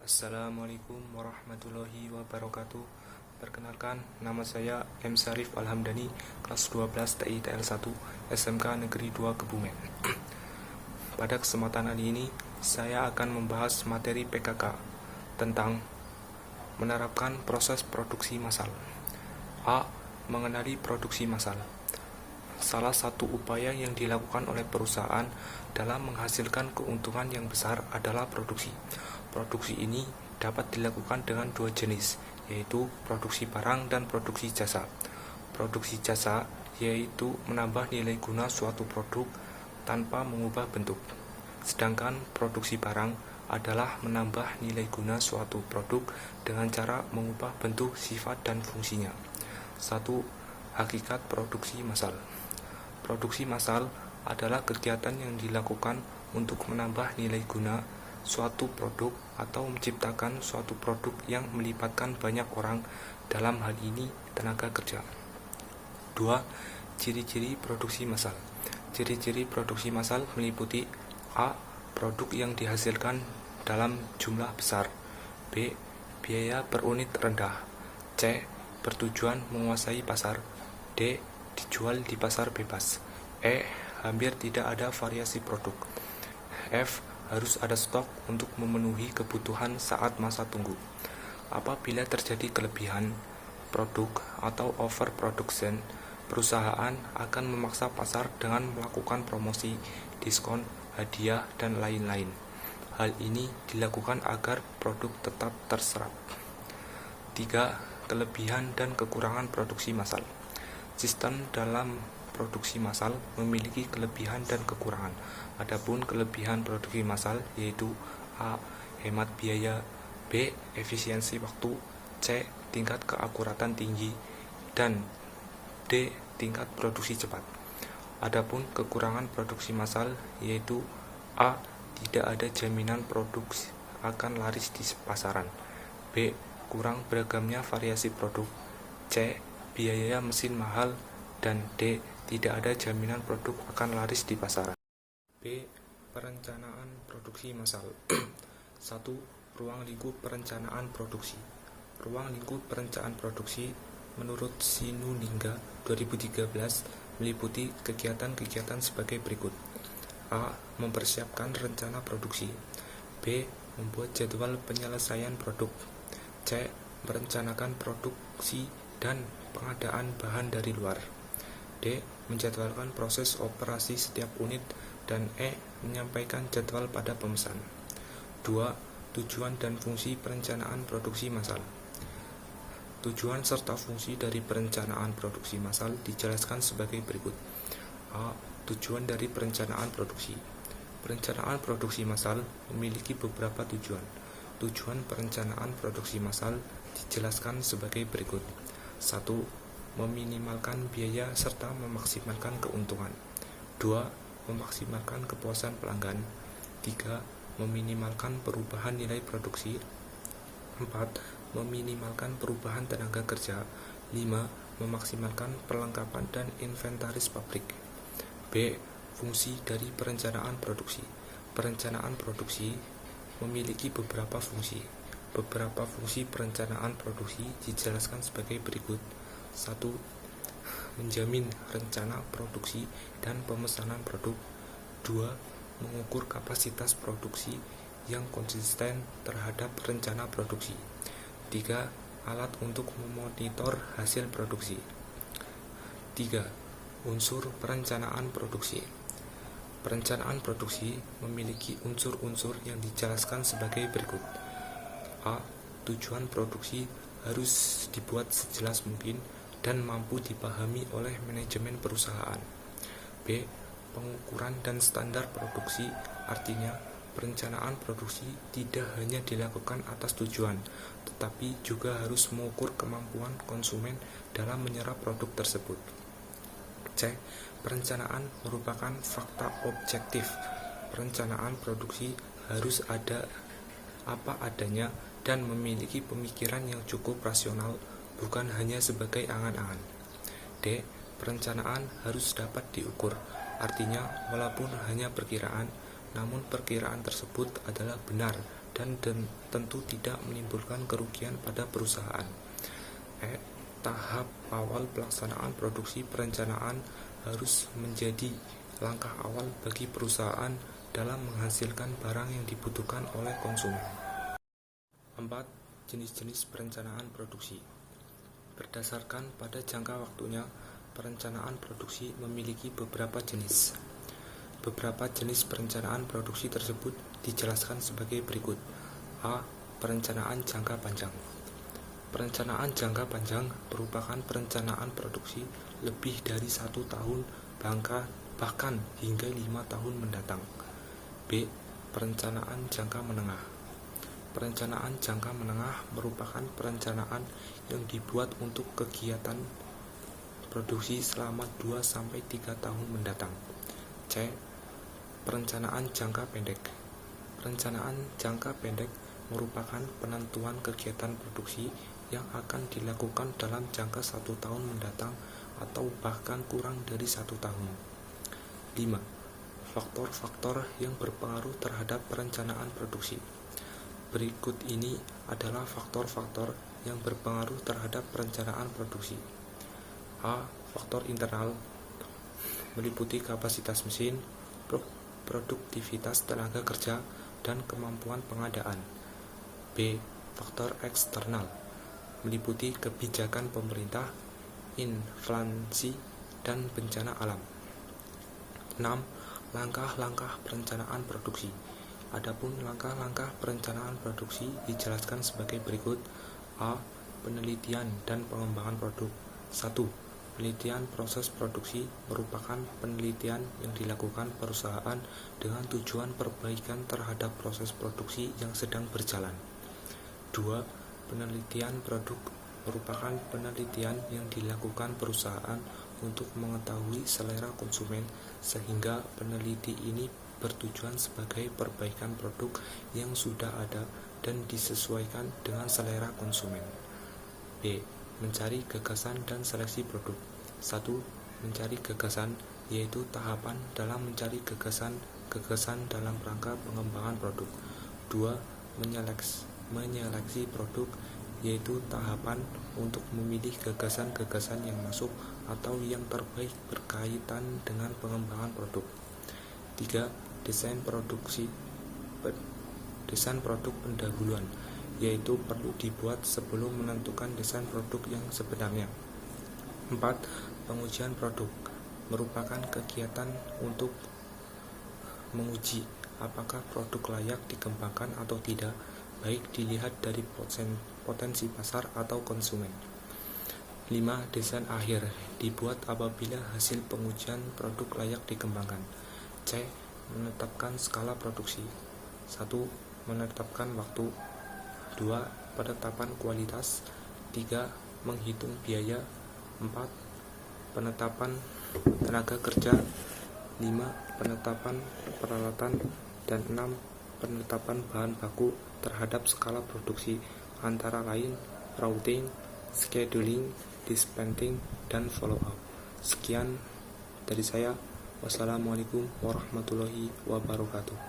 Assalamualaikum warahmatullahi wabarakatuh. Perkenalkan, nama saya M. Syarif Alhamdani, kelas 12 TI TL1 SMK Negeri 2 Kebumen. Pada kesempatan kali ini, saya akan membahas materi PKK tentang menerapkan proses produksi massal. A. Mengenali produksi massal. Salah satu upaya yang dilakukan oleh perusahaan dalam menghasilkan keuntungan yang besar adalah produksi. Produksi ini dapat dilakukan dengan dua jenis, yaitu produksi barang dan produksi jasa. Produksi jasa yaitu menambah nilai guna suatu produk tanpa mengubah bentuk. Sedangkan produksi barang adalah menambah nilai guna suatu produk dengan cara mengubah bentuk, sifat, dan fungsinya. 1. Hakikat produksi massal. Produksi massal adalah kegiatan yang dilakukan untuk menambah nilai guna suatu produk atau menciptakan suatu produk yang melibatkan banyak orang, dalam hal ini tenaga kerja. 2. Ciri-ciri produksi massal. Ciri-ciri produksi massal meliputi: A. Produk yang dihasilkan dalam jumlah besar. B. Biaya per unit rendah. C. Bertujuan menguasai pasar. D. Dijual di pasar bebas. E. Hampir tidak ada variasi produk. F. Harus ada stok untuk memenuhi kebutuhan saat masa tunggu. Apabila terjadi kelebihan produk atau overproduction, perusahaan akan memaksa pasar dengan melakukan promosi, diskon, hadiah, dan lain-lain. Hal ini dilakukan agar produk tetap terserap. 3. Kelebihan dan kekurangan produksi massal. Sistem dalam produksi massal memiliki kelebihan dan kekurangan. Adapun kelebihan produksi massal yaitu: A. Hemat biaya. B. Efisiensi waktu. C. Tingkat keakuratan tinggi. Dan D. Tingkat produksi cepat. Adapun kekurangan produksi massal yaitu: A. Tidak ada jaminan produk akan laris di pasaran. B. Kurang beragamnya variasi produk. C. Biaya mesin mahal. Dan D. Tidak ada jaminan produk akan laris di pasaran. B. Perencanaan produksi massal. 1. Ruang lingkup perencanaan produksi. Ruang lingkup perencanaan produksi menurut Sinulinga 2013 meliputi kegiatan-kegiatan sebagai berikut: A. Mempersiapkan rencana produksi. B. Membuat jadwal penyelesaian produk. C. Merencanakan produksi dan pengadaan bahan dari luar. D. Menjadwalkan proses operasi setiap unit. Dan E. Menyampaikan jadwal pada pemesan. 2. Tujuan dan fungsi perencanaan produksi massal. Tujuan serta fungsi dari perencanaan produksi massal dijelaskan sebagai berikut. A. Tujuan dari perencanaan produksi. Perencanaan produksi massal memiliki beberapa tujuan. Tujuan perencanaan produksi massal dijelaskan sebagai berikut. 1. Meminimalkan biaya serta memaksimalkan keuntungan. 2. Memaksimalkan kepuasan pelanggan. 3. Meminimalkan perubahan nilai produksi. 4. Meminimalkan perubahan tenaga kerja. 5. Memaksimalkan perlengkapan dan inventaris pabrik. B. Fungsi dari perencanaan produksi. Perencanaan produksi memiliki beberapa fungsi. Beberapa fungsi perencanaan produksi dijelaskan sebagai berikut. 1. Menjamin rencana produksi dan pemesanan produk. 2. Mengukur kapasitas produksi yang konsisten terhadap rencana produksi. 3. Alat untuk memonitor hasil produksi. 3. Unsur perencanaan produksi. Perencanaan produksi memiliki unsur-unsur yang dijelaskan sebagai berikut. A. Tujuan produksi harus dibuat sejelas mungkin dan mampu dipahami oleh manajemen perusahaan. B. Pengukuran dan standar produksi, artinya perencanaan produksi tidak hanya dilakukan atas tujuan, tetapi juga harus mengukur kemampuan konsumen dalam menyerap produk tersebut. C. Perencanaan merupakan fakta objektif. Perencanaan produksi harus ada apa adanya dan memiliki pemikiran yang cukup rasional, bukan hanya sebagai angan-angan. D. Perencanaan harus dapat diukur, artinya walaupun hanya perkiraan, namun perkiraan tersebut adalah benar dan tentu tidak menimbulkan kerugian pada perusahaan. Tahap awal pelaksanaan produksi. Perencanaan harus menjadi langkah awal bagi perusahaan dalam menghasilkan barang yang dibutuhkan oleh konsumen. 4. Jenis-jenis perencanaan produksi. Berdasarkan pada jangka waktunya, perencanaan produksi memiliki beberapa jenis. Beberapa jenis perencanaan produksi tersebut dijelaskan sebagai berikut. A. Perencanaan jangka panjang. Perencanaan jangka panjang merupakan perencanaan produksi lebih dari 1 tahun bahkan hingga 5 tahun mendatang. B. Perencanaan jangka menengah. Perencanaan jangka menengah merupakan perencanaan yang dibuat untuk kegiatan produksi selama 2-3 tahun mendatang. C. Perencanaan jangka pendek. Perencanaan jangka pendek merupakan penentuan kegiatan produksi yang akan dilakukan dalam jangka 1 tahun mendatang atau bahkan kurang dari 1 tahun. 5. Faktor-faktor yang berpengaruh terhadap perencanaan produksi. Berikut ini adalah faktor-faktor yang berpengaruh terhadap perencanaan produksi. A. Faktor internal meliputi kapasitas mesin, produktivitas tenaga kerja, dan kemampuan pengadaan. B. Faktor eksternal meliputi kebijakan pemerintah, inflasi, dan bencana alam. 6. Langkah-langkah perencanaan produksi. Adapun langkah-langkah perencanaan produksi dijelaskan sebagai berikut. A. Penelitian dan pengembangan produk. 1. Penelitian proses produksi merupakan penelitian yang dilakukan perusahaan dengan tujuan perbaikan terhadap proses produksi yang sedang berjalan. 2. Penelitian produk merupakan penelitian yang dilakukan perusahaan untuk mengetahui selera konsumen, sehingga peneliti ini bertujuan sebagai perbaikan produk yang sudah ada dan disesuaikan dengan selera konsumen. B. Mencari gagasan dan seleksi produk. 1. Mencari gagasan, yaitu tahapan dalam mencari gagasan dalam rangka pengembangan produk. 2. Menyeleksi produk, yaitu tahapan untuk memilih gagasan-gagasan yang masuk atau yang terbaik berkaitan dengan pengembangan produk. 3. Desain produk pendahuluan, yaitu perlu dibuat sebelum menentukan desain produk yang sebenarnya. 4. Pengujian produk merupakan kegiatan untuk menguji apakah produk layak dikembangkan atau tidak, baik dilihat dari potensi pasar atau konsumen. 5. Desain akhir dibuat apabila hasil pengujian produk layak dikembangkan. C. Menetapkan skala produksi. 1. Menetapkan waktu. 2. Penetapan kualitas. 3. Menghitung biaya. 4. Penetapan tenaga kerja. 5. Penetapan peralatan. Dan 6. Penetapan bahan baku terhadap skala produksi, antara lain routing, scheduling, dispatching, dan follow up. Sekian dari saya. Wassalamualaikum warahmatullahi wabarakatuh.